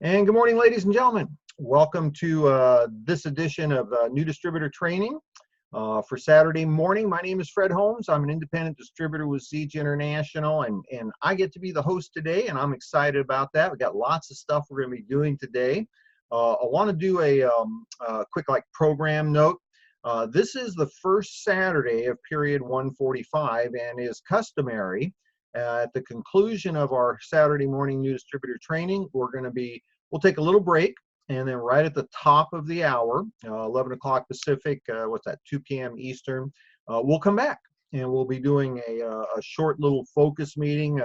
And good morning, ladies and gentlemen. Welcome to this edition of New Distributor Training for Saturday morning. My name is Fred Holmes. I'm an independent distributor with Zija International, and I get to be the host today, and I'm excited about that. We've got lots of stuff we're going to be doing today. I want to do a quick program note. This is the first Saturday of period 145 and is customary. At the conclusion of our Saturday morning new distributor training, we'll take a little break, and then right at the top of the hour, 11 o'clock Pacific, 2 p.m. Eastern, we'll come back and we'll be doing a short little focus meeting.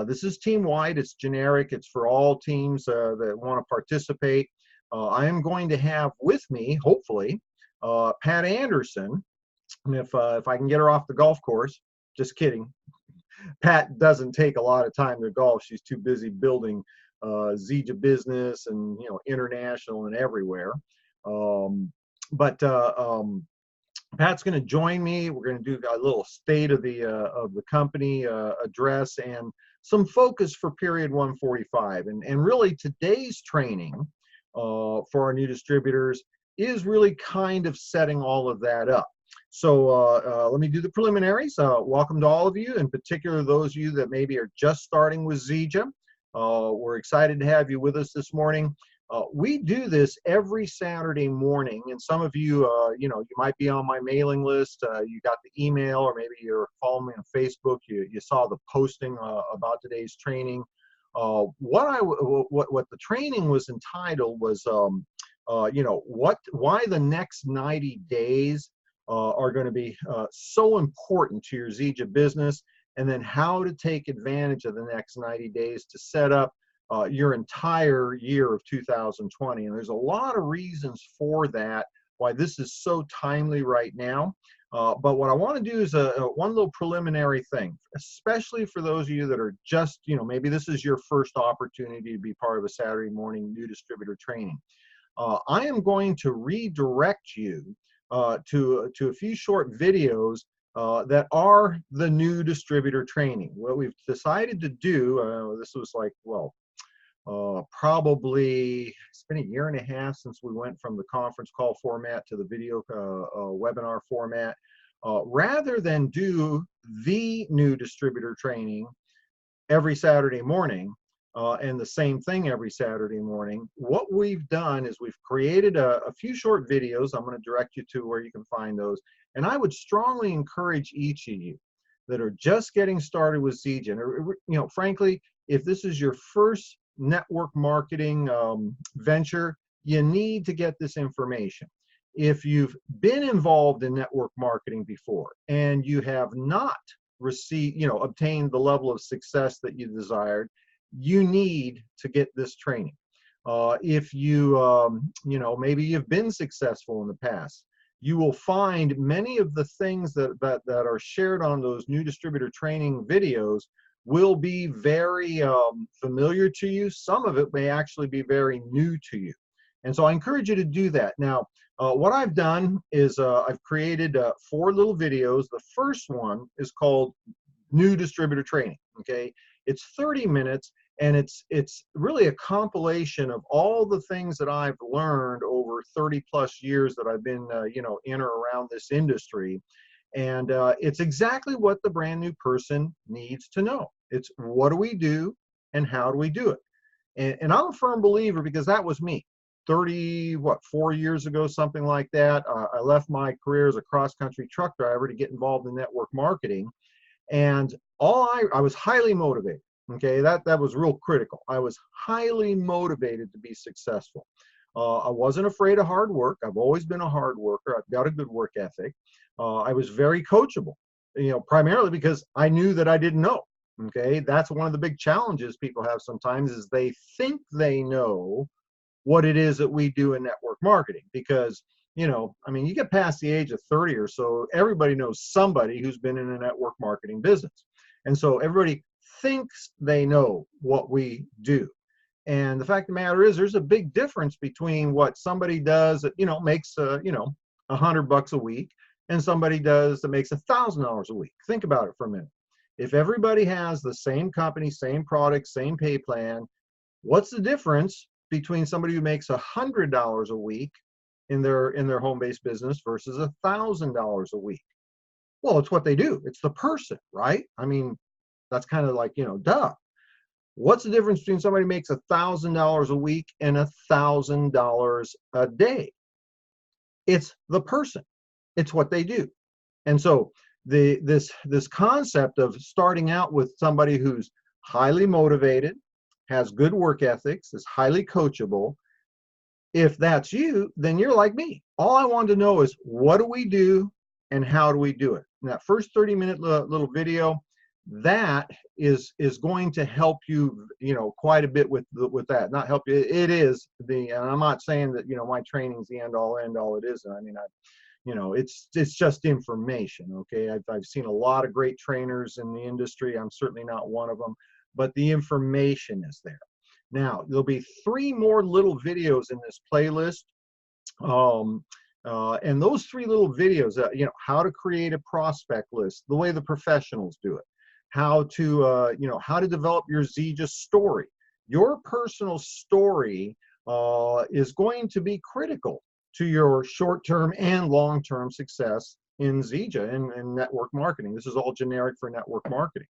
This is team-wide, it's generic, it's for all teams that want to participate. I am going to have with me, hopefully, Pat Anderson, and if I can get her off the golf course, just kidding. Pat doesn't take a lot of time to golf. She's too busy building Zija Business and international and everywhere. Pat's going to join me. We're going to do a little state of the company address and some focus for period 145. And really today's training for our new distributors is really kind of setting all of that up. So let me do the preliminaries. Welcome to all of you, in particular those of you that maybe are just starting with Zija. We're excited to have you with us this morning. We do this every Saturday morning, and some of you, you might be on my mailing list. You got the email, or maybe you're following me on Facebook. You saw the posting about today's training. What the training was entitled was, why the next 90 days are going to be so important to your Zija business, and then how to take advantage of the next 90 days to set up your entire year of 2020. And there's a lot of reasons for that, why this is so timely right now. But what I want to do is one little preliminary thing, especially for those of you that are just, maybe this is your first opportunity to be part of a Saturday morning new distributor training. I am going to redirect you to a few short videos that are the new distributor training. What we've decided to do, this was probably, it's been a year and a half since we went from the conference call format to the video webinar format. Rather than do the new distributor training every Saturday morning, and the same thing every Saturday morning, what we've done is we've created a few short videos. I'm going to direct you to where you can find those. And I would strongly encourage each of you that are just getting started with Zija, and frankly, if this is your first network marketing venture, you need to get this information. If you've been involved in network marketing before and you have not obtained the level of success that you desired, you need to get this training. If you, maybe you've been successful in the past, you will find many of the things that are shared on those new distributor training videos will be very familiar to you. Some of it may actually be very new to you. And so I encourage you to do that. Now, what I've done is I've created 4 little videos. The first one is called New Distributor Training, okay? It's 30 minutes, and it's really a compilation of all the things that I've learned over 30 plus years that I've been, in or around this industry. And it's exactly what the brand new person needs to know. It's what do we do and how do we do it? And I'm a firm believer, because that was me 4 years ago, something like that. I left my career as a cross-country truck driver to get involved in network marketing. And I was highly motivated. Okay, that was real critical. I was highly motivated to be successful. I wasn't afraid of hard work. I've always been a hard worker. I've got a good work ethic. I was very coachable, primarily because I knew that I didn't know. Okay, that's one of the big challenges people have sometimes, is they think they know what it is that we do in network marketing, because you get past the age of 30 or so, everybody knows somebody who's been in a network marketing business. And so everybody thinks they know what we do. And the fact of the matter is, there's a big difference between what somebody does that, makes, $100 a week, and somebody does that makes $1,000 a week. Think about it for a minute. If everybody has the same company, same product, same pay plan, What's the difference between somebody who makes $100 a week in their home-based business versus $1,000 a week? Well, it's what they do. It's the person, right? I mean, that's kind of like, duh. What's the difference between somebody who makes $1,000 a week and $1,000 a day? It's the person. It's what they do. And so this concept of starting out with somebody who's highly motivated, has good work ethics, is highly coachable. If that's you, then you're like me. All I want to know is, what do we do and how do we do it? And that first 30-minute little video, that is going to help you, quite a bit with that. Not help you. It is and I'm not saying that, my training's the end all. It isn't. I mean, it's just information. Okay. I've seen a lot of great trainers in the industry. I'm certainly not one of them, but the information is there. Now, there'll be 3 more little videos in this playlist. And those 3 little videos, how to create a prospect list, the way the professionals do it, how to develop your Zija story. Your personal story is going to be critical to your short-term and long-term success in Zija and network marketing. This is all generic for network marketing.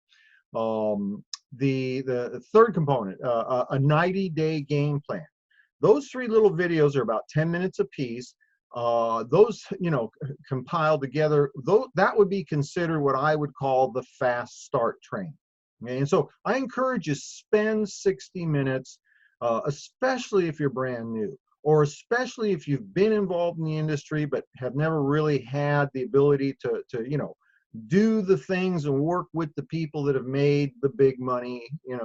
The third component, a 90-day game plan. Those 3 little videos are about 10 minutes apiece. Those, compiled together, that would be considered what I would call the fast start training. Okay? And so I encourage you, spend 60 minutes, especially if you're brand new, or especially if you've been involved in the industry but have never really had the ability to do the things and work with the people that have made the big money in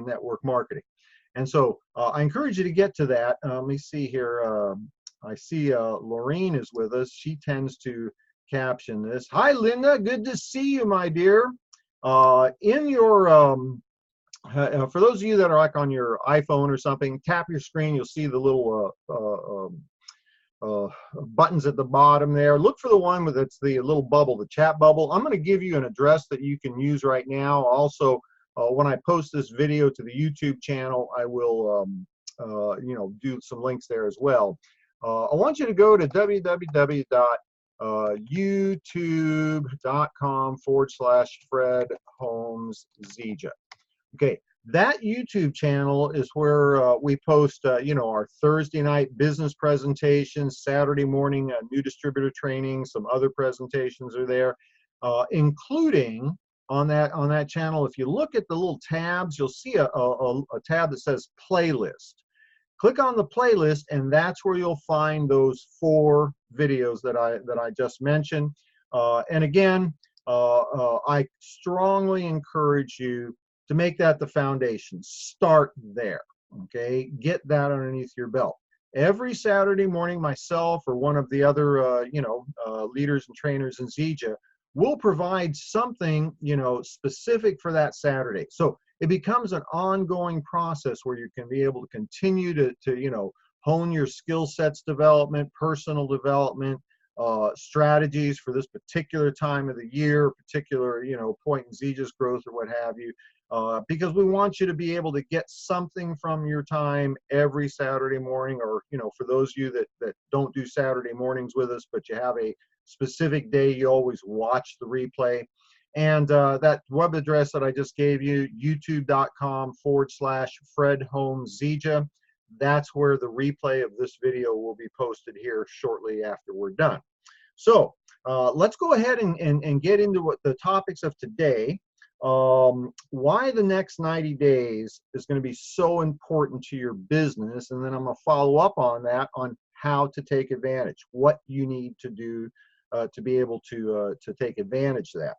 network marketing. And so I encourage you to get to that. Let me see here. I see Laureen is with us. She tends to caption this. Hi, Linda. Good to see you, my dear. In your for those of you that are like on your iPhone or something, tap your screen. You'll see the little buttons at the bottom there. Look for the one with it's the little bubble, the chat bubble. I'm going to give you an address that you can use right now. Also, when I post this video to the YouTube channel, I will do some links there as well. I want you to go to www.youtube.com/Fred Holmes Zija. Okay, that YouTube channel is where we post, our Thursday night business presentations, Saturday morning new distributor training, some other presentations are there, including on that channel. If you look at the little tabs, you'll see a tab that says playlist. Click on the playlist, and that's where you'll find those 4 videos that I just mentioned. And again, I strongly encourage you to make that the foundation. Start there, okay? Get that underneath your belt. Every Saturday morning, myself or one of the other, leaders and trainers in Zija will provide something, specific for that Saturday. So it becomes an ongoing process where you can be able to continue to hone your skill sets development, personal development, strategies for this particular time of the year, particular, point in Zija's growth or what have you. Because we want you to be able to get something from your time every Saturday morning, or, for those of you that don't do Saturday mornings with us, but you have a specific day, you always watch the replay. And that web address that I just gave you, youtube.com/Fred Holmes Zija, that's where the replay of this video will be posted here shortly after we're done. So let's go ahead and get into what the topics of today. Why the next 90 days is going to be so important to your business, and then I'm going to follow up on that, on how to take advantage, what you need to do to be able to take advantage of that.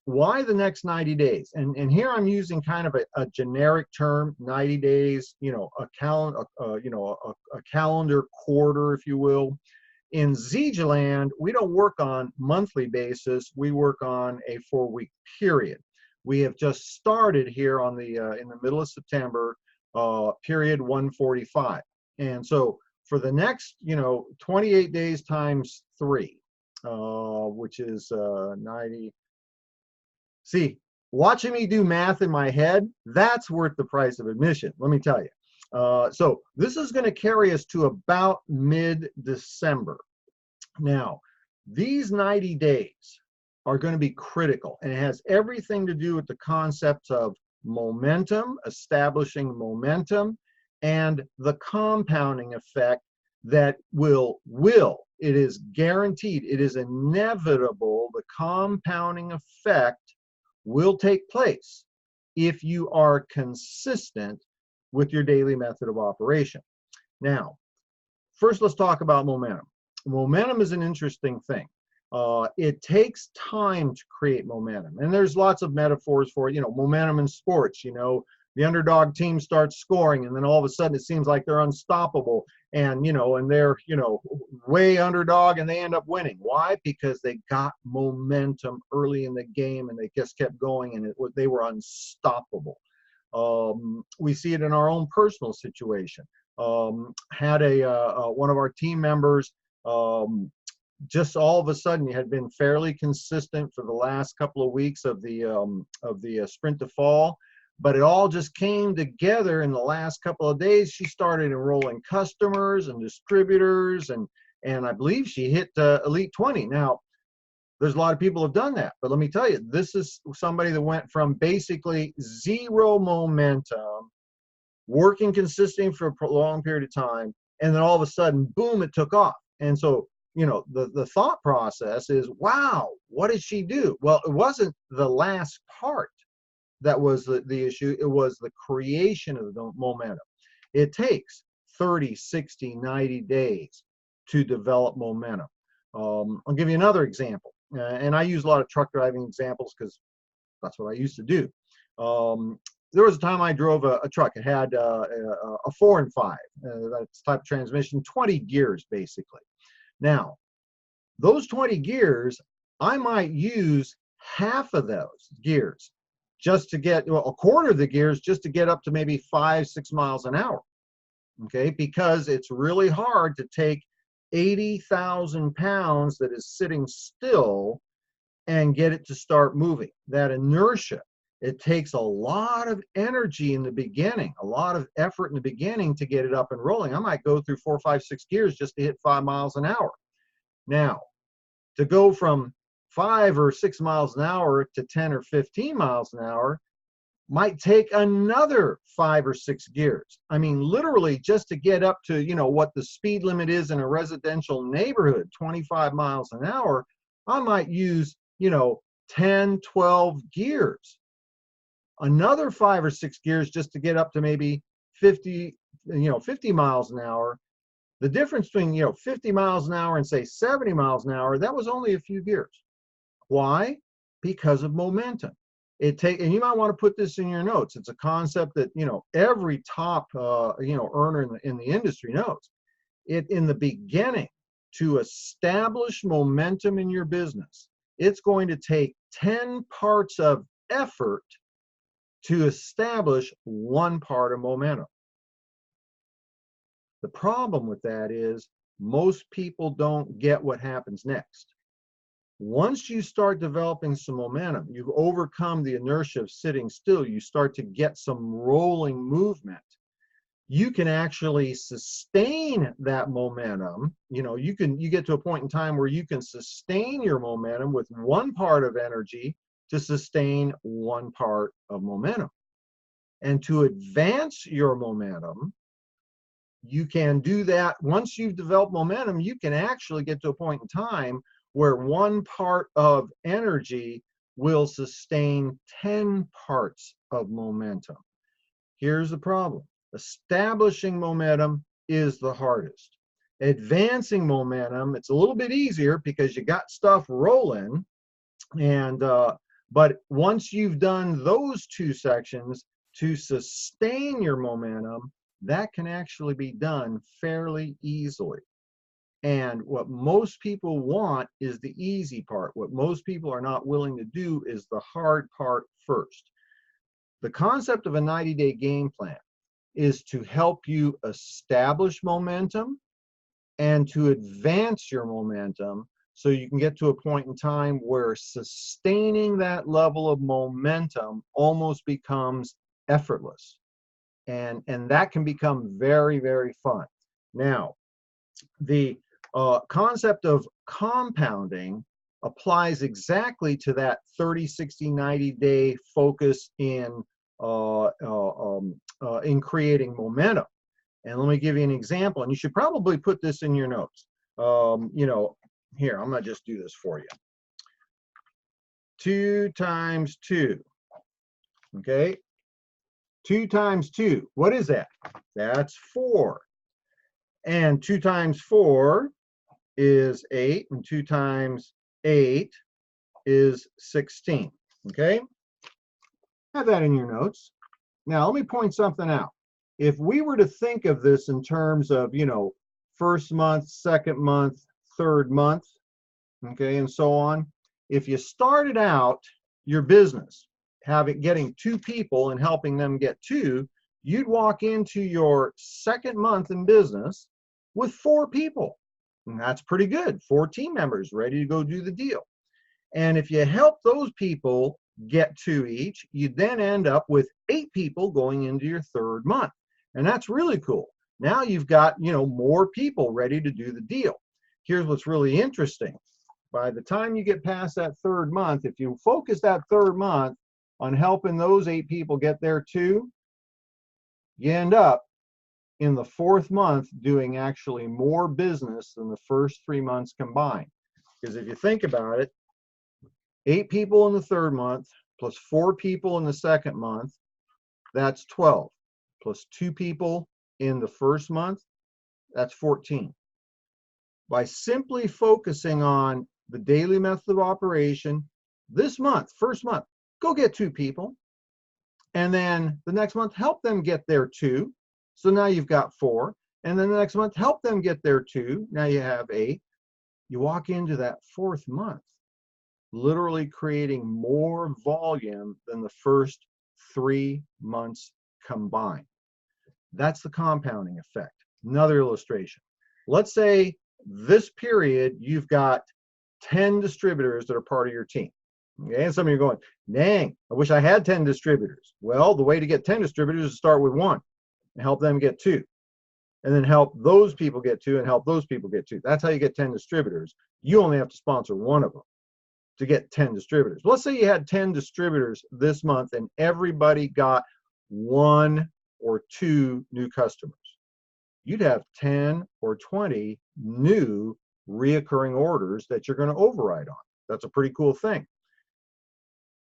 Why the next 90 days? And here I'm using kind of a generic term, 90 days, a calendar quarter, if you will. In Zija land, we don't work on monthly basis. We work on a 4-week period. We have just started here on the in the middle of September, period 145. And so for the next, 28 days times 3, which is 90. See, watching me do math in my head, that's worth the price of admission, let me tell you. So this is going to carry us to about mid-December. Now, these 90 days are going to be critical, and it has everything to do with the concepts of momentum, establishing momentum, and the compounding effect that it is guaranteed, it is inevitable, the compounding effect will take place if you are consistent with your daily method of operation. Now, first let's talk about momentum. Momentum is an interesting thing. It takes time to create momentum, and there's lots of metaphors for it. You know, momentum in sports. You know, the underdog team starts scoring, and then all of a sudden it seems like they're unstoppable, and they're way underdog, and they end up winning. Why? Because they got momentum early in the game, and they just kept going, and they were unstoppable. We see it in our own personal situation. Had one of our team members. Just all of a sudden, had been fairly consistent for the last couple of weeks of the sprint to fall, but it all just came together in the last couple of days. She started enrolling customers and distributors, and I believe she hit Elite 20. Now, there's a lot of people who have done that, but let me tell you, this is somebody that went from basically zero momentum, working consistently for a prolonged period of time, and then all of a sudden, boom, it took off. And so, the thought process is, wow, what did she do? Well, it wasn't the last part that was the issue. It was the creation of the momentum. It takes 30, 60, 90 days to develop momentum. I'll give you another example. And I use a lot of truck driving examples because that's what I used to do. There was a time I drove a truck. It had a 4 and 5, that's type of transmission, 20 gears basically. Now, those 20 gears, I might use half of those gears just to get, a quarter of the gears just to get up to maybe 5, 6 miles an hour. Okay, because it's really hard to take 80,000 pounds that is sitting still and get it to start moving. That inertia, it takes a lot of energy in the beginning, a lot of effort in the beginning to get it up and rolling. I might go through 4, 5, 6 gears just to hit 5 miles an hour. Now, to go from 5 or 6 miles an hour to 10 or 15 miles an hour might take another 5 or 6 gears. I mean, literally just to get up to, what the speed limit is in a residential neighborhood, 25 miles an hour, I might use, 10, 12 gears. Another 5 or 6 gears just to get up to maybe 50 miles an hour. The difference between, 50 miles an hour and say 70 miles an hour, that was only a few gears. Why? Because of momentum. And you might want to put this in your notes. It's a concept that, every top, earner in the industry knows. In the beginning, to establish momentum in your business, it's going to take 10 parts of effort to establish 1 part of momentum. The problem with that is most people don't get what happens next. Once you start developing some momentum, you've overcome the inertia of sitting still, you start to get some rolling movement. You can actually sustain that momentum. You get to a point in time where you can sustain your momentum with 1 part of energy to sustain 1 part of momentum. And to advance your momentum, you can do that. Once you've developed momentum, you can actually get to a point in time where 1 part of energy will sustain 10 parts of momentum. Here's the problem. Establishing momentum is the hardest. Advancing momentum, it's a little bit easier because you got stuff rolling. But once you've done those 2 sections, to sustain your momentum, that can actually be done fairly easily. And what most people want is the easy part. What most people are not willing to do is the hard part first. The concept of a 90-day game plan is to help you establish momentum and to advance your momentum so you can get to a point in time where sustaining that level of momentum almost becomes effortless. And that can become very, very fun. Now, the concept of compounding applies exactly to that 30, 60, 90-day focus in creating momentum. And let me give you an example, and you should probably put this in your notes. You know, here, I'm going to just do this for you. 2 times 2, okay? 2 times 2, what is that? That's 4. And 2 times 4 is 8, and 2 times 8 is 16, okay? Have that in your notes. Now, let me point something out. If we were to think of this in terms of, you know, first month, second month, third month, okay, and so on, if you started out your business getting 2 people and helping them get 2, you'd walk into your second month in business with 4 people. And that's pretty good. 4 team members ready to go do the deal. And if you help those people get 2 each, you then end up with 8 people going into your third month. And that's really cool. Now you've got, you know, more people ready to do the deal. Here's what's really interesting. By the time you get past that third month, if you focus that third month on helping those 8 people get there too, you end up in the fourth month doing actually more business than the first 3 months combined. Because if you think about it, 8 people in the third month plus 4 people in the second month, that's 12. Plus 2 people in the first month, that's 14. By simply focusing on the daily method of operation, this month, first month, go get 2 people. And then the next month, help them get there 2. So now you've got 4. And then the next month, help them get there 2. Now you have 8. You walk into that fourth month, literally creating more volume than the first 3 months combined. That's the compounding effect. Another illustration. Let's say this period, you've got 10 distributors that are part of your team. Okay? And some of you are going, dang, I wish I had 10 distributors. Well, the way to get 10 distributors is to start with 1 and help them get 2. And then help those people get 2 and help those people get 2. That's how you get 10 distributors. You only have to sponsor 1 of them to get 10 distributors. Let's say you had 10 distributors this month and everybody got 1 or 2 new customers. You'd have 10 or 20 new reoccurring orders that you're going to override on. That's a pretty cool thing.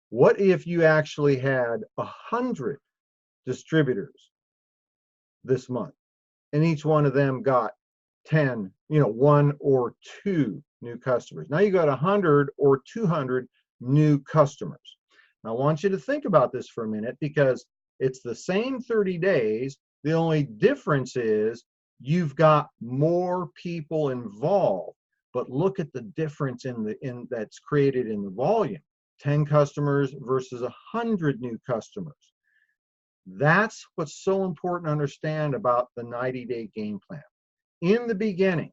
What if you actually had 100 distributors this month and each one of them got 10, 1 or 2 new customers? Now you got 100 or 200 new customers. Now I want you to think about this for a minute, because it's the same 30 days. The only difference is you've got more people involved. But look at the difference that's created in the volume. 10 customers versus 100 new customers. That's what's so important to understand about the 90-day game plan. In the beginning,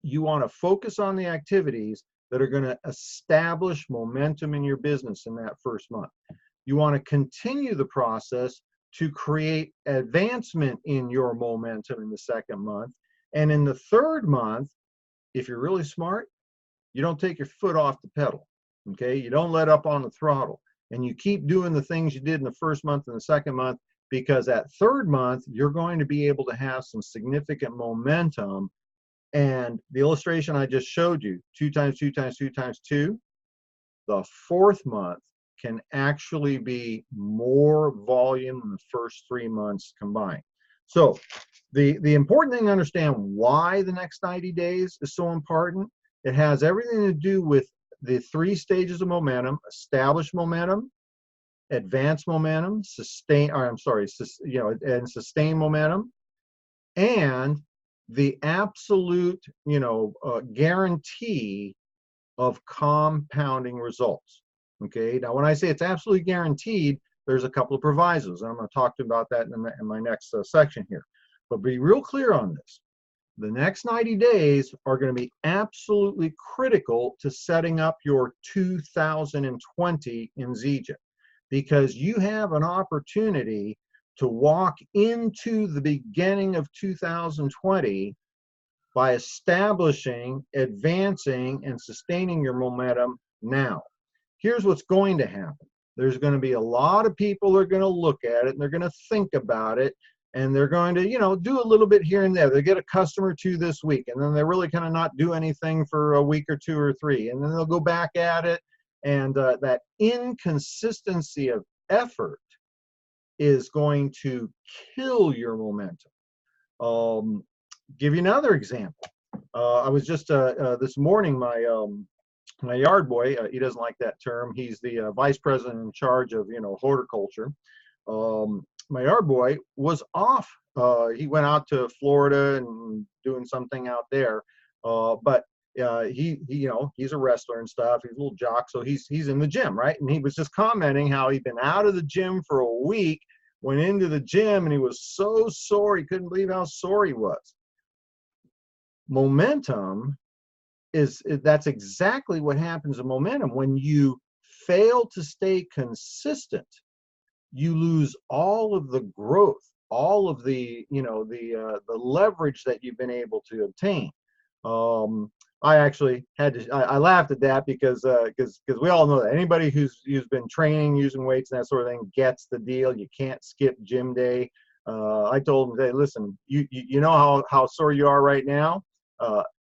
you want to focus on the activities that are going to establish momentum in your business in that first month. You want to continue the process to create advancement in your momentum in the second month. And in the third month, if you're really smart, you don't take your foot off the pedal, okay? You don't let up on the throttle. And you keep doing the things you did in the first month and the second month, because that third month, you're going to be able to have some significant momentum. And the illustration I just showed you, 2 times 2 times 2 times 2, the fourth month can actually be more volume than the first 3 months combined. So the important thing to understand why the next 90 days is so important. It has everything to do with the 3 stages of momentum: establish momentum, advance momentum, and sustain momentum, and the absolute, guarantee of compounding results. Okay, now when I say it's absolutely guaranteed, there's a couple of provisos, and I'm going to talk about that in my next section here. But be real clear on this. The next 90 days are going to be absolutely critical to setting up your 2020 in Zija, because you have an opportunity to walk into the beginning of 2020 by establishing, advancing, and sustaining your momentum now. Here's what's going to happen. There's going to be a lot of people that are going to look at it and they're going to think about it, and they're going to, do a little bit here and there. They get a customer or two this week, and then they really kind of not do anything for a week or two or three, and then they'll go back at it. And that inconsistency of effort is going to kill your momentum. Give you another example. I was just this morning, my yard boy, he doesn't like that term. He's the vice president in charge of horticulture. My yard boy was off. He went out to Florida and doing something out there. But he's a wrestler and stuff. He's a little jock, so he's in the gym, right? And he was just commenting how he'd been out of the gym for a week, went into the gym, and he was so sore. He couldn't believe how sore he was. Momentum that's exactly what happens in momentum. When you fail to stay consistent, you lose all of the growth, all of the the leverage that you've been able to obtain. I actually had to. I laughed at that because we all know that anybody who's been training, using weights and that sort of thing gets the deal. You can't skip gym day. I told him, hey, listen, you know how sore you are right now.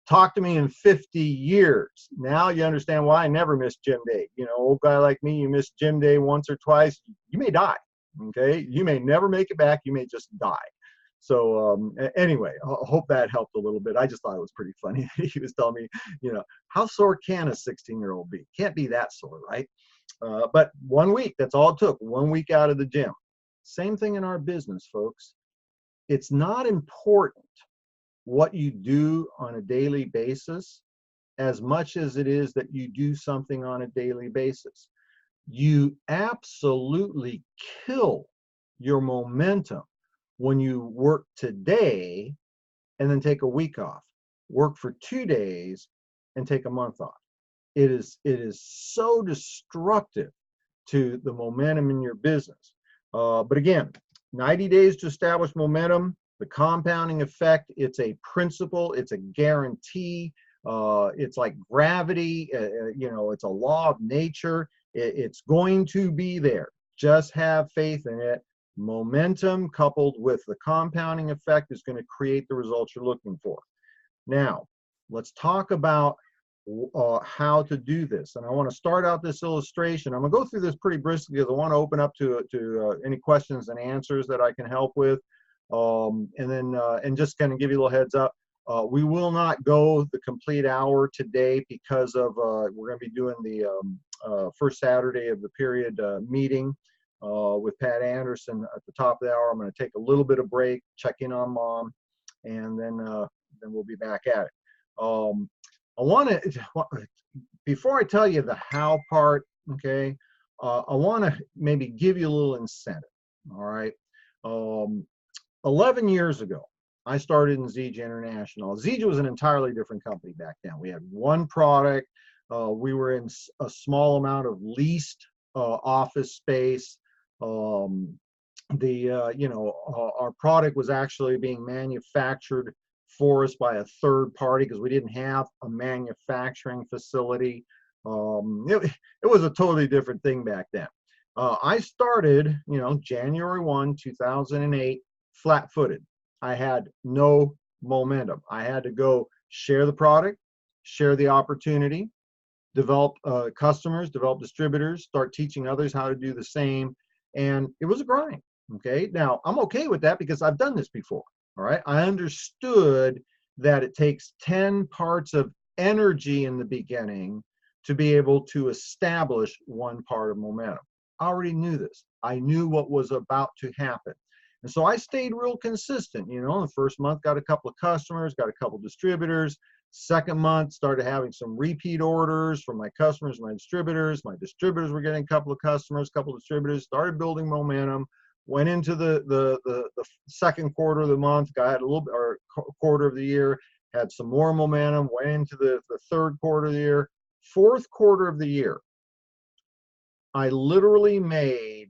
Talk to me in 50 years. Now you understand why I never miss gym day. Old guy like me, you miss gym day once or twice, you may die. Okay, you may never make it back. You may just die. So anyway, I hope that helped a little bit. I just thought it was pretty funny. He was telling me, how sore can a 16-year-old be? Can't be that sore, right? But 1 week, that's all it took. 1 week out of the gym. Same thing in our business, folks. It's not important what you do on a daily basis as much as it is that you do something on a daily basis. You absolutely kill your momentum when you work today and then take a week off, work for 2 days and take a month off. It is so destructive to the momentum in your business. But again, 90 days to establish momentum. The compounding effect, it's a principle, it's a guarantee, it's like gravity, it's a law of nature. It's going to be there. Just have faith in it. Momentum coupled with the compounding effect is going to create the results you're looking for. Now, let's talk about how to do this. And I want to start out this illustration. I'm going to go through this pretty briskly because I want to open up to any questions and answers that I can help with. And just kind of give you a little heads up, we will not go the complete hour today because of we're going to be doing the first Saturday of the period meeting with Pat Anderson at the top of the hour. I'm going to take a little bit of break, check in on Mom, and then we'll be back at it. I want to, before I tell you the how part, okay, I want to maybe give you a little incentive. All right. 11 years ago, I started in Zija International. Zija was an entirely different company back then. We had one product. We were in a small amount of leased office space. Our product was actually being manufactured for us by a third party because we didn't have a manufacturing facility. It was a totally different thing back then. I started, January 1, 2008, flat-footed. I had no momentum. I had to go share the product, share the opportunity, develop customers, develop distributors, start teaching others how to do the same. And it was a grind. Okay. Now I'm okay with that because I've done this before. All right. I understood that it takes 10 parts of energy in the beginning to be able to establish one part of momentum. I already knew this. I knew what was about to happen. And so I stayed real consistent. The first month got a couple of customers, got a couple of distributors. Second month started having some repeat orders from my customers, my distributors. My distributors were getting a couple of customers, a couple of distributors, started building momentum. went into the second quarter of the month, got a little bit, or quarter of the year, had some more momentum, went into the third quarter of the year. Fourth quarter of the year, I literally made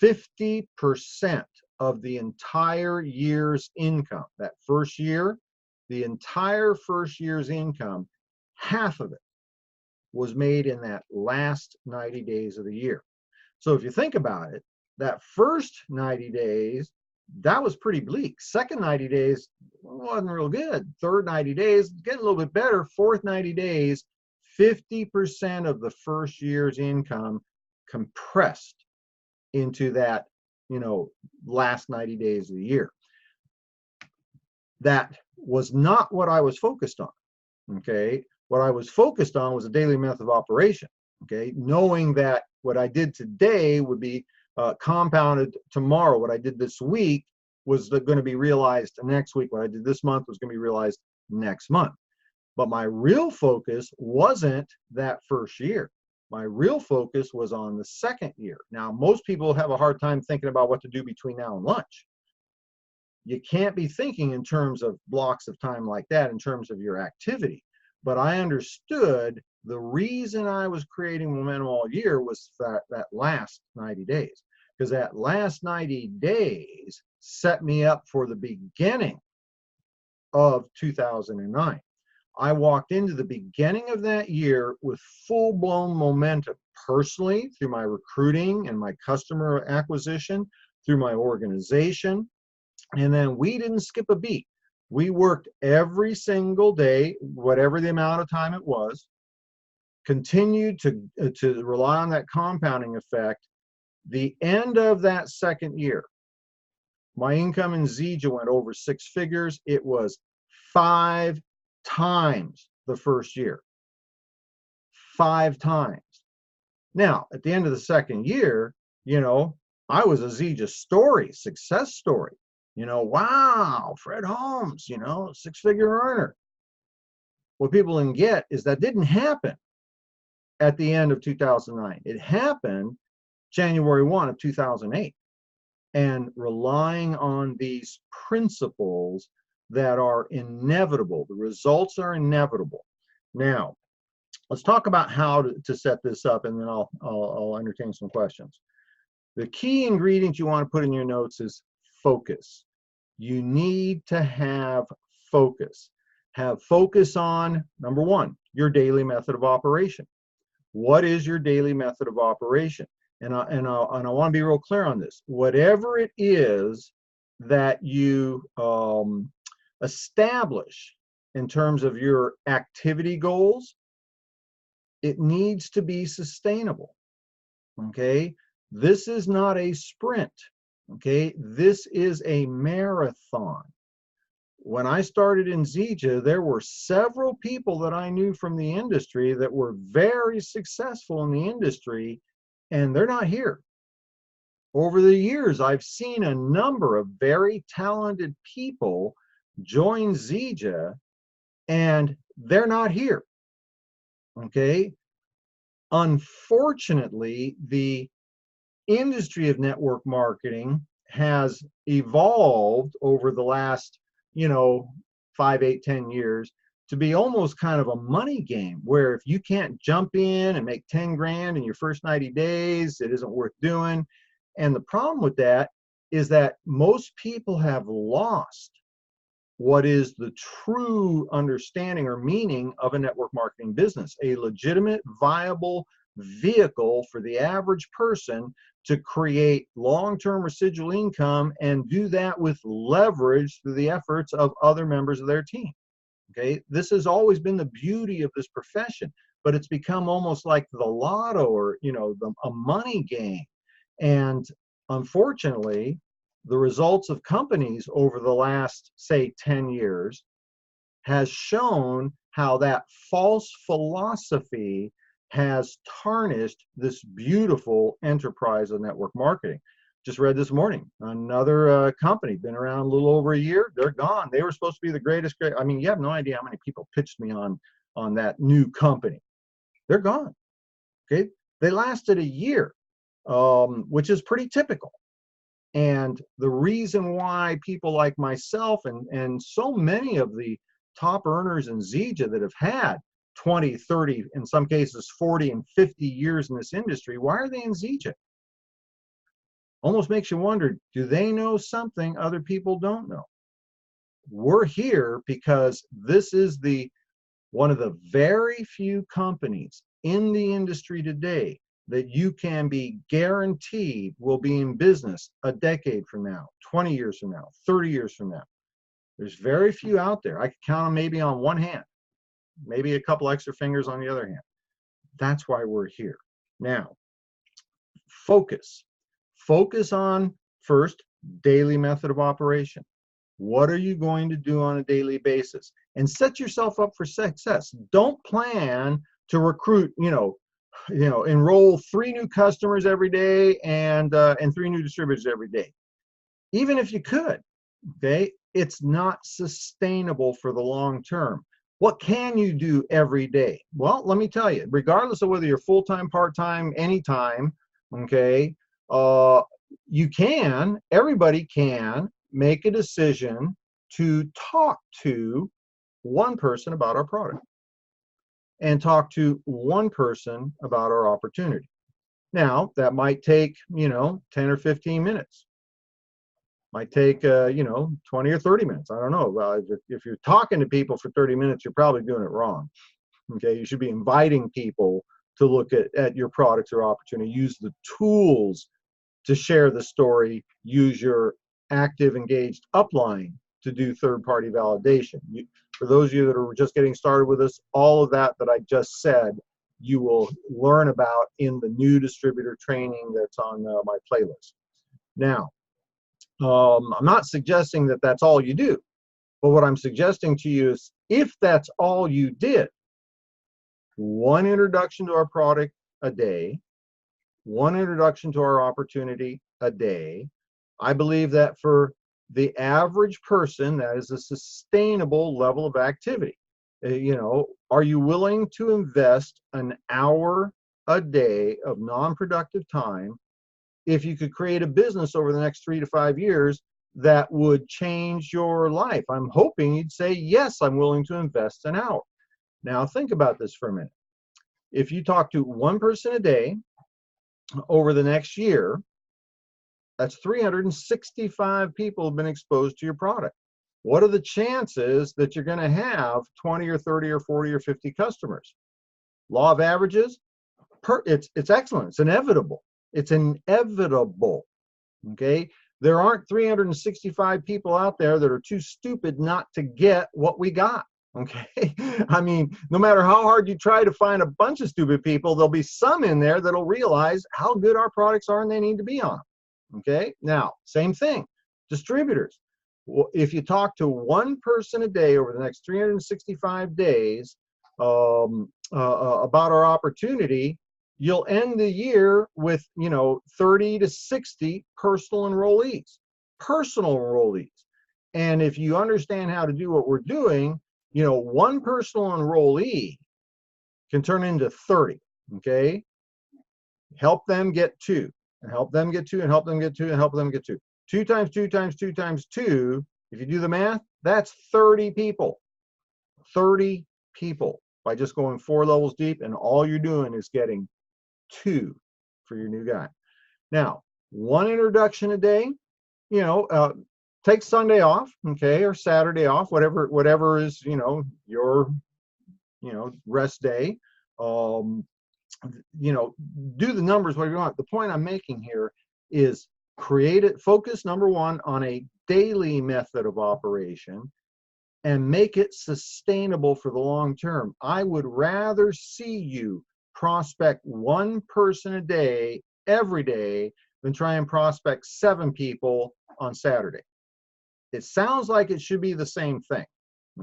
50% of the entire year's income. That first year, the entire first year's income, half of it was made in that last 90 days of the year. So if you think about it, that first 90 days, that was pretty bleak. Second 90 days wasn't real good. Third 90 days, getting a little bit better. Fourth 90 days, 50% of the first year's income compressed into that, last 90 days of the year. That was not what I was focused on. Okay. What I was focused on was a daily method of operation. Okay. Knowing that what I did today would be compounded tomorrow. What I did this week was going to be realized next week. What I did this month was going to be realized next month. But my real focus wasn't that first year. My real focus was on the second year. Now, most people have a hard time thinking about what to do between now and lunch. You can't be thinking in terms of blocks of time like that, in terms of your activity. But I understood the reason I was creating momentum all year was that last 90 days. Because that last 90 days set me up for the beginning of 2009. I walked into the beginning of that year with full-blown momentum, personally, through my recruiting and my customer acquisition, through my organization. And then we didn't skip a beat. We worked every single day, whatever the amount of time it was, continued to rely on that compounding effect. The end of that second year, my income in Zija went over 6 figures. It was 5 times the first year. 5 times. Now, at the end of the second year, I was a Zija story, success story. Wow, Fred Holmes, 6-figure earner. What people didn't get is that didn't happen at the end of 2009. It happened January 1 of 2008. And relying on these principles that are inevitable. The results are inevitable. Now, let's talk about how to set this up, and then I'll entertain some questions. The key ingredient you want to put in your notes is focus. You need to have focus. Have focus on, number one, your daily method of operation. What is your daily method of operation? And I want to be real clear on this. Whatever it is that you establish in terms of your activity goals, it needs to be sustainable. Okay? This is not a sprint. Okay? This is a marathon. When I started in Zija, there were several people that I knew from the industry that were very successful in the industry, and they're not here. Over the years, I've seen a number of very talented people join Zija, and they're not here. Okay? Unfortunately, the industry of network marketing has evolved over the last 5, 8, 10 years to be almost kind of a money game, where if you can't jump in and make 10 grand in your first 90 days, it isn't worth doing. And the problem with that is that most people have lost what is the true understanding or meaning of a network marketing business, a legitimate, viable vehicle for the average person to create long-term residual income and do that with leverage through the efforts of other members of their team. Okay, this has always been the beauty of this profession, but it's become almost like the lotto, or a money game. And unfortunately, the results of companies over the last, say, 10 years has shown how that false philosophy has tarnished this beautiful enterprise of network marketing. Just read this morning, another company, been around a little over a year, they're gone. They were supposed to be the greatest. I mean, you have no idea how many people pitched me on that new company. They're gone. Okay, they lasted a year, which is pretty typical. And the reason why people like myself and so many of the top earners in Zija that have had 20, 30, in some cases 40 and 50 years in this industry, why are they in Zija? Almost makes you wonder, do they know something other people don't know? We're here because this is one of the very few companies in the industry today that you can be guaranteed will be in business a decade from now, 20 years from now, 30 years from now. There's very few out there. I could count them maybe on one hand, maybe a couple extra fingers on the other hand. That's why we're here. Now, focus. Focus on, first, daily method of operation. What are you going to do on a daily basis? And set yourself up for success. Don't plan to recruit, enroll 3 new customers every day and 3 new distributors every day. Even if you could, okay, it's not sustainable for the long term. What can you do every day? Well, let me tell you, regardless of whether you're full-time, part-time, anytime, okay, everybody can make a decision to talk to one person about our product and talk to one person about our opportunity. Now, that might take, 10 or 15 minutes. Might take, 20 or 30 minutes. I don't know. If you're talking to people for 30 minutes, you're probably doing it wrong. Okay, you should be inviting people to look at your products or opportunity. Use the tools to share the story. Use your active, engaged upline to do third-party validation. For those of you that are just getting started with us, all of that I just said, you will learn about in the new distributor training that's on my playlist. Now, I'm not suggesting that that's all you do, but what I'm suggesting to you is if that's all you did, one introduction to our product a day, one introduction to our opportunity a day, I believe that for the average person, that is a sustainable level of activity. Are you willing to invest an hour a day of non-productive time if you could create a business over the next 3 to 5 years that would change your life? I'm hoping you'd say, yes, I'm willing to invest an hour. Now, think about this for a minute. If you talk to one person a day over the next year, that's 365 people have been exposed to your product. What are the chances that you're going to have 20 or 30 or 40 or 50 customers? Law of averages, it's excellent. It's inevitable. It's inevitable. Okay? There aren't 365 people out there that are too stupid not to get what we got. Okay? I mean, no matter how hard you try to find a bunch of stupid people, there'll be some in there that'll realize how good our products are and they need to be on them. Okay, now, same thing, distributors. Well, if you talk to one person a day over the next 365 days about our opportunity, you'll end the year with, 30 to 60 personal enrollees. And if you understand how to do what we're doing, one personal enrollee can turn into 30, okay? Help them get 2. And help them get 2, and help them get 2, and help them get 2. 2 times 2 times 2 times 2, if you do the math, that's 30 people. 30 people by just going 4 levels deep, and all you're doing is getting 2 for your new guy. Now, one introduction a day, take Sunday off, okay, or Saturday off, whatever is, your, rest day. Do the numbers whatever you want. The point I'm making here is focus, number one, on a daily method of operation and make it sustainable for the long term. I would rather see you prospect one person a day every day than try and prospect 7 people on Saturday. It sounds like it should be the same thing.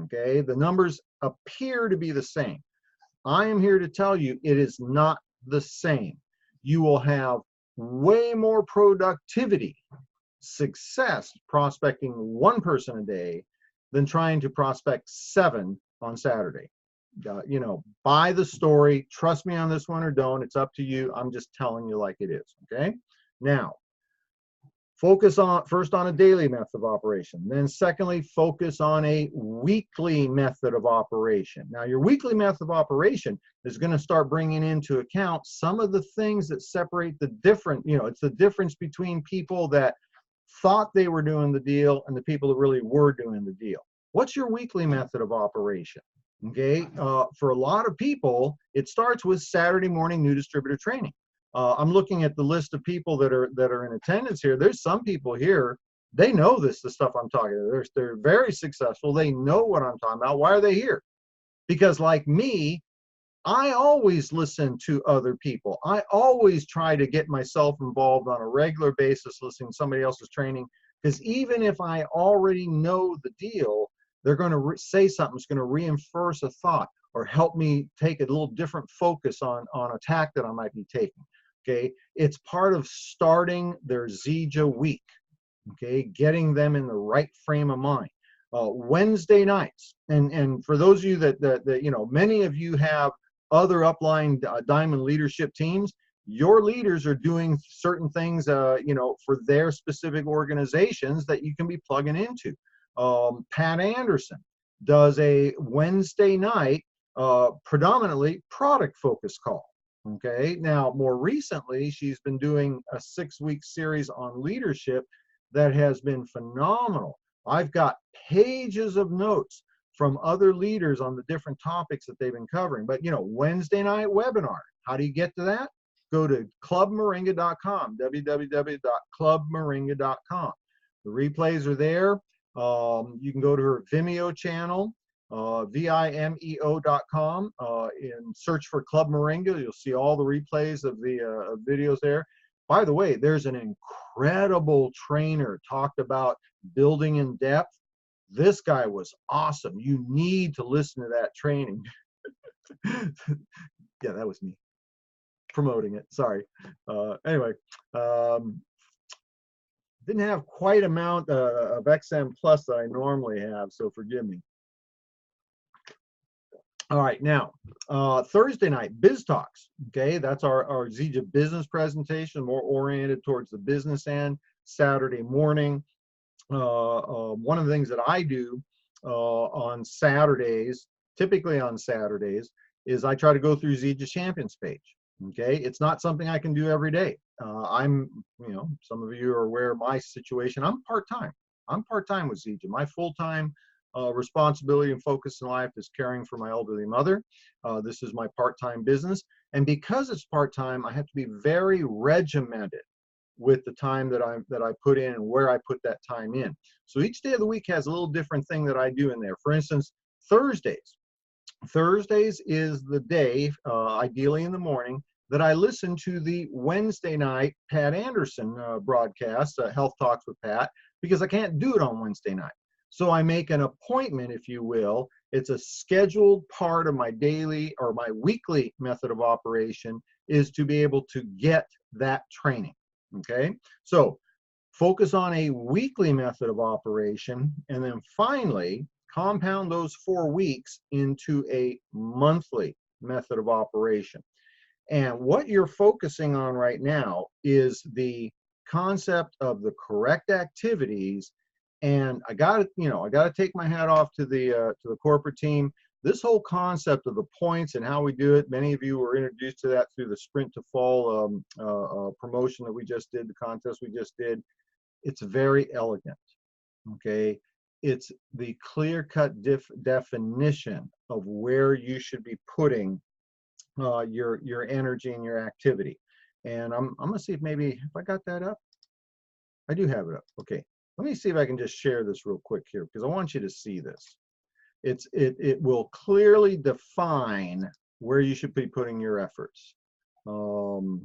Okay, the numbers appear to be the same. I am here to tell you it is not the same. You will have way more productivity, success prospecting one person a day than trying to prospect 7 on Saturday. Buy the story. Trust me on this one or don't. It's up to you. I'm just telling you like it is. Okay. Now, Focus on first on a daily method of operation. Then secondly, focus on a weekly method of operation. Now your weekly method of operation is going to start bringing into account some of the things that separate the different, it's the difference between people that thought they were doing the deal and the people that really were doing the deal. What's your weekly method of operation? Okay, for a lot of people, it starts with Saturday morning new distributor training. I'm looking at the list of people that are in attendance here. There's some people here, they know the stuff I'm talking about. They're very successful. They know what I'm talking about. Why are they here? Because like me, I always listen to other people. I always try to get myself involved on a regular basis, listening to somebody else's training, because even if I already know the deal, they're going to say something that's going to reinforce a thought or help me take a little different focus on a tack that I might be taking. Okay, it's part of starting their Zija week. Okay, getting them in the right frame of mind. Wednesday nights, and for those of you that many of you have other upline diamond leadership teams. Your leaders are doing certain things, for their specific organizations that you can be plugging into. Pat Anderson does a Wednesday night, predominantly product focused call. Okay, now more recently, she's been doing a 6-week series on leadership that has been phenomenal. I've got pages of notes from other leaders on the different topics that they've been covering. But Wednesday night webinar, how do you get to that? Go to clubmoringa.com, www.clubmoringa.com. The replays are there. You can go to her Vimeo channel, vimeo.com, and search for Club Moringa. You'll see all the replays of the videos there. By the way, there's an incredible trainer talked about building in depth. This guy was awesome. You need to listen to that training. Yeah, that was me promoting it. Sorry. Anyway, didn't have quite amount of XM Plus that I normally have, so forgive me. All right, now Thursday night Biz Talks. Okay, that's our Zija Business presentation, more oriented towards the business end. Saturday morning. One of the things that I do on Saturdays, typically on Saturdays, is I try to go through Zija Champions page. Okay, it's not something I can do every day. I'm, some of you are aware of my situation. I'm part-time. I'm part-time with Zija. My full-time responsibility and focus in life is caring for my elderly mother. This is my part-time business. And because it's part-time, I have to be very regimented with the time that I put in and where I put that time in. So each day of the week has a little different thing that I do in there. For instance, Thursdays. Thursdays is the day, ideally in the morning, that I listen to the Wednesday night Pat Anderson broadcast, Health Talks with Pat, because I can't do it on Wednesday night. So I make an appointment, if you will. It's a scheduled part of my daily or my weekly method of operation is to be able to get that training. Okay, so focus on a weekly method of operation, and then finally compound those 4 weeks into a monthly method of operation. And what you're focusing on right now is the concept of the correct activities. And I got to take my hat off to the corporate team. This whole concept of the points and how we do it, many of you were introduced to that through the Sprint to Fall promotion that we just did, the contest we just did. It's very elegant, okay? It's the clear-cut definition of where you should be putting your energy and your activity. And I'm gonna see if I got that up. I do have it up, okay. Let me see if I can just share this real quick here, because I want you to see this. It will clearly define where you should be putting your efforts. Let's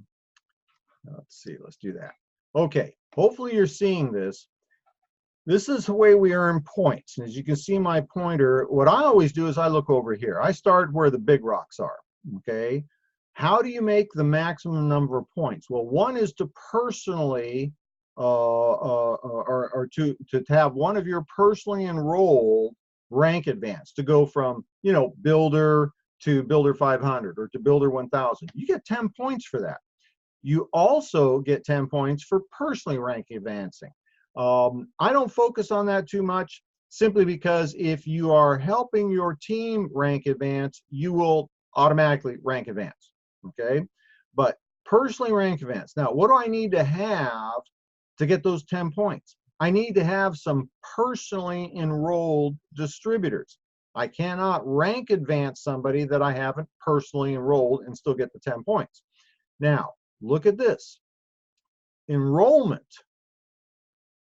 see, let's do that. Okay, hopefully you're seeing this. This is the way we earn points. And as you can see my pointer, what I always do is I look over here. I start where the big rocks are, okay? How do you make the maximum number of points? Well, one is to personally, or to have one of your personally enrolled rank advance, to go from, builder to builder 500 or to builder 1000. You get 10 points for that. You also get 10 points for personally rank advancing. I don't focus on that too much, simply because if you are helping your team rank advance, you will automatically rank advance, okay? But personally rank advance. Now, what do I need to have to get those 10 points? I need to have some personally enrolled distributors. I cannot rank advance somebody that I haven't personally enrolled and still get the 10 points. Now, look at this. Enrollment,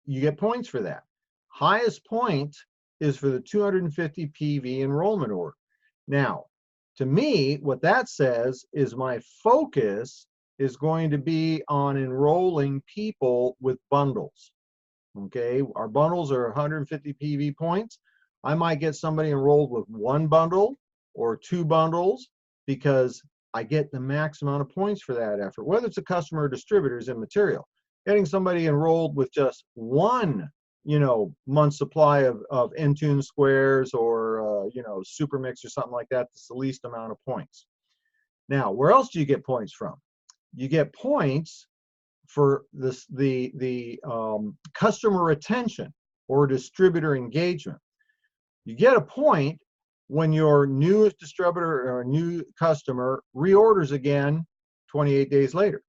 you get points for that. Highest point is for the 250 PV enrollment order. Now, to me, what that says is my focus is going to be on enrolling people with bundles. Okay, our bundles are 150 PV points. I might get somebody enrolled with one bundle or two bundles because I get the max amount of points for that effort. Whether it's a customer or distributor is immaterial. Getting somebody enrolled with just one, month supply of Intune squares or, Super Mix or something like that, that's the least amount of points. Now, where else do you get points from? You get points for the customer retention or distributor engagement. You get a point when your newest distributor or new customer reorders again 28 days later.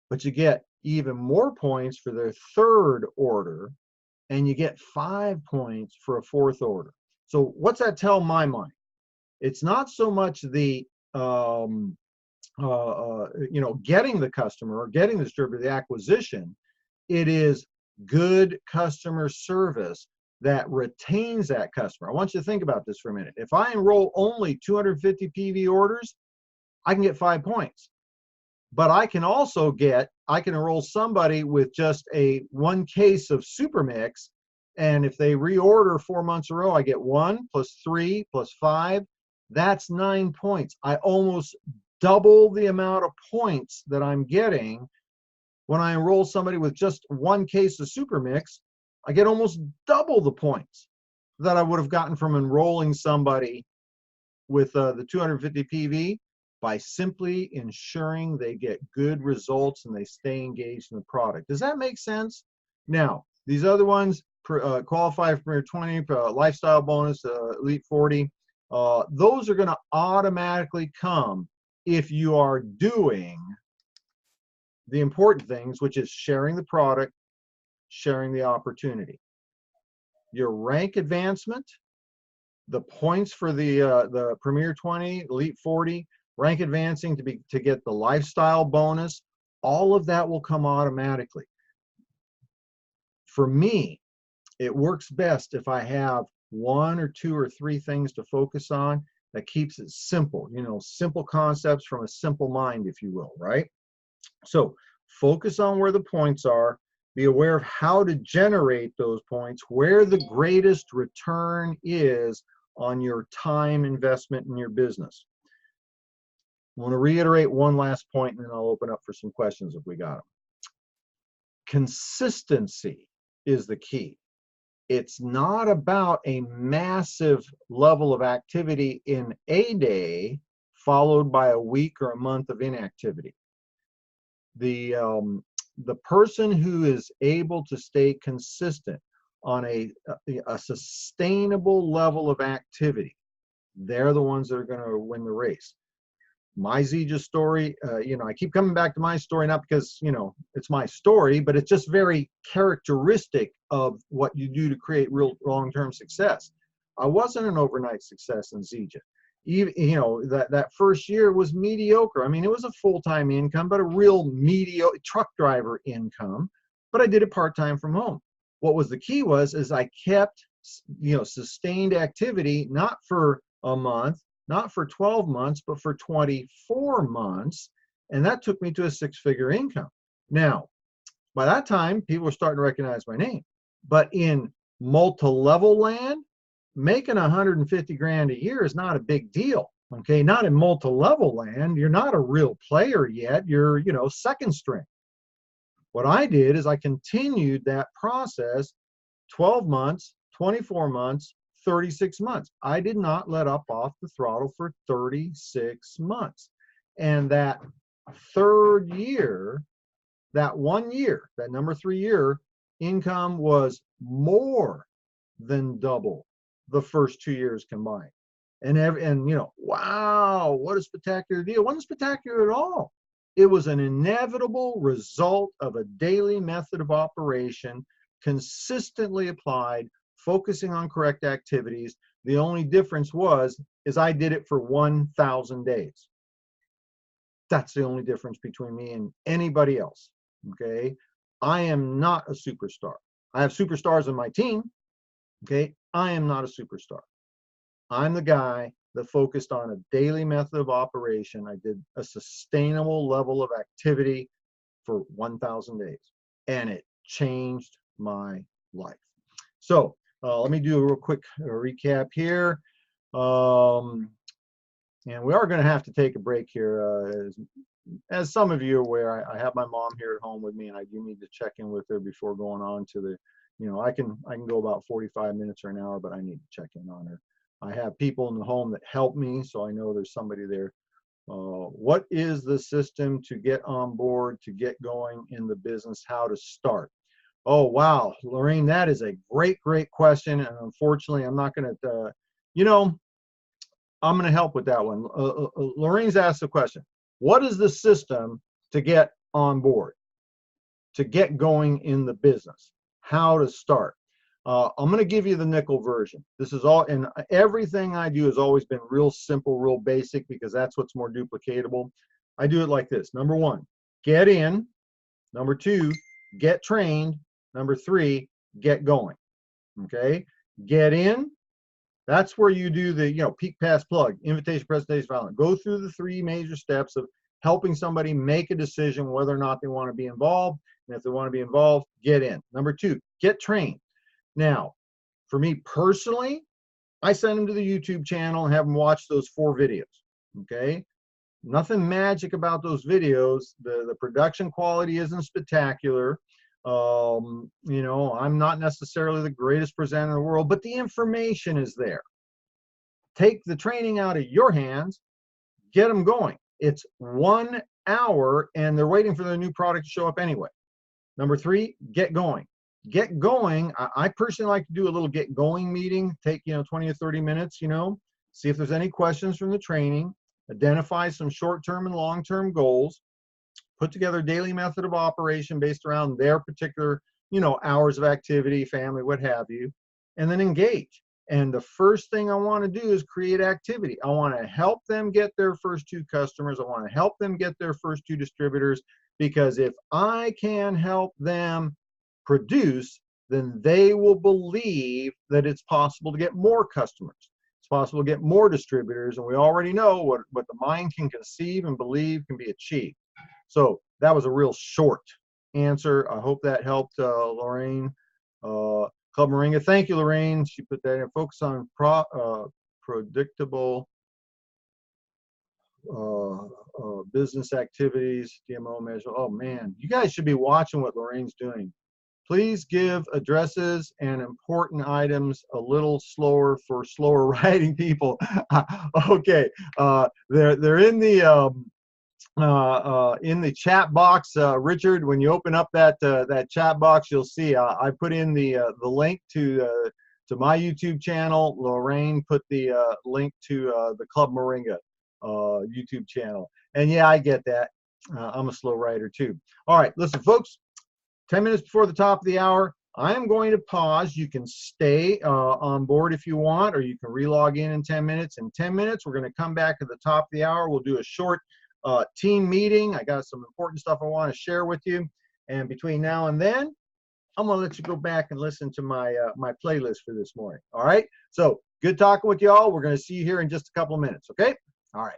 But you get even more points for their third order, and you get 5 points for a fourth order. So what's that tell my mind? It's not so much the getting the customer or getting the distributor, the acquisition. It is good customer service that retains that customer. I want you to think about this for a minute. If I enroll only 250 PV orders, I can get 5 points. But I can enroll somebody with just one case of Super Mix, and if they reorder 4 months in a row, I get 1 plus 3 plus 5. That's 9 points. I almost double the amount of points that I'm getting when I enroll somebody with just one case of Super Mix. I get almost double the points that I would have gotten from enrolling somebody with the 250 PV by simply ensuring they get good results and they stay engaged in the product. Does that make sense? Now, these other ones, qualify for Premier 20, lifestyle bonus, Elite 40, those are going to automatically come if you are doing the important things, which is sharing the product, sharing the opportunity. Your rank advancement, the points for the Premier 20, Elite 40, rank advancing to get the lifestyle bonus, all of that will come automatically. For me, it works best if I have 1 or 2 or 3 things to focus on. That keeps it simple, simple concepts from a simple mind, if you will, right? So focus on where the points are, be aware of how to generate those points, where the greatest return is on your time investment in your business. I want to reiterate one last point, and then I'll open up for some questions if we got them. Consistency is the key. It's not about a massive level of activity in a day followed by a week or a month of inactivity. The person who is able to stay consistent on a sustainable level of activity, they're the ones that are going to win the race. My Zija story, I keep coming back to my story, not because, it's my story, but it's just very characteristic of what you do to create real long-term success. I wasn't an overnight success in Zija. Even, that first year was mediocre. I mean, it was a full-time income, but a real mediocre truck driver income, but I did it part-time from home. What was the key is I kept, sustained activity, not for a month, not for 12 months, but for 24 months. And that took me to a 6-figure income. Now, by that time, people were starting to recognize my name. But in multi-level land, making 150 grand a year is not a big deal. Okay, not in multi-level land. You're not a real player yet. You're, second string. What I did is I continued that process 12 months, 24 months, 36 months. I did not let up off the throttle for 36 months. And that third year, that 1 year, that number 3 year, income was more than double the first 2 years combined. And you know, wow, what a spectacular deal. It wasn't spectacular at all. It was an inevitable result of a daily method of operation, consistently applied, focusing on correct activities. The only difference is I did it for 1,000 days. That's the only difference between me and anybody else. Okay. I am not a superstar. I have superstars on my team. Okay. I am not a superstar. I'm the guy that focused on a daily method of operation. I did a sustainable level of activity for 1,000 days, and it changed my life. So let me do a real quick recap here. And we are going to have to take a break here. As some of you are aware, I have my mom here at home with me, and I do need to check in with her before going on to the, you know, I can go about 45 minutes or an hour, but I need to check in on her. I have people in the home that help me, so I know there's somebody there. What is the system to get on board, to get going in the business, how to start? Oh, wow, Lorraine, that is a great, great question. And unfortunately, I'm not going to, you know, I'm going to help with that one. Lorraine's asked the question, what is the system to get on board, to get going in the business, how to start? I'm going to give you the nickel version. This is all, and everything I do has always been real simple, real basic, because that's what's more duplicatable. I do it like this. Number 1, get in. Number 2, get trained. Number 3, get going. Okay, get in. That's where you do the, you know, peak, pass, plug, invitation, presentation, filing. Go through the 3 major steps of helping somebody make a decision whether or not they want to be involved. And if they want to be involved, get in. Number 2, get trained. Now, for me personally, I send them to the YouTube channel and have them watch those 4 videos. Okay, nothing magic about those videos. The production quality isn't spectacular. You know, I'm not necessarily the greatest presenter in the world, but the information is there. Take the training out of your hands, get them going. It's 1 hour and they're waiting for their new product to show up anyway. Number 3, get going. Get going. I personally like to do a little get going meeting, take, you know, 20 or 30 minutes, you know, see if there's any questions from the training, identify some short-term and long-term goals, put together a daily method of operation based around their particular, you know, hours of activity, family, what have you, and then engage. And the first thing I want to do is create activity. I want to help them get their first 2 customers. I want to help them get their first 2 distributors, because if I can help them produce, then they will believe that it's possible to get more customers. It's possible to get more distributors, and we already know what the mind can conceive and believe can be achieved. So that was a real short answer. I hope that helped, Lorraine. Club Moringa, thank you, Lorraine. She put that in. Focus on predictable business activities, DMO measure. Oh man, you guys should be watching what Lorraine's doing. Please give addresses and important items a little slower for slower writing people. Okay, they're in the chat box. Richard, when you open up that chat box, you'll see I put in the link to my YouTube channel. Lorraine put the link to the Club Moringa YouTube channel. And yeah, I get that. I'm a slow writer too. All right, listen, folks. 10 minutes before the top of the hour, I am going to pause. You can stay on board if you want, or you can relog in 10 minutes. In 10 minutes, we're going to come back at the top of the hour. We'll do a short team meeting. I got some important stuff I want to share with you. And between now and then, I'm going to let you go back and listen to my my playlist for this morning. All right? So good talking with y'all. We're going to see you here in just a couple of minutes, okay? All right.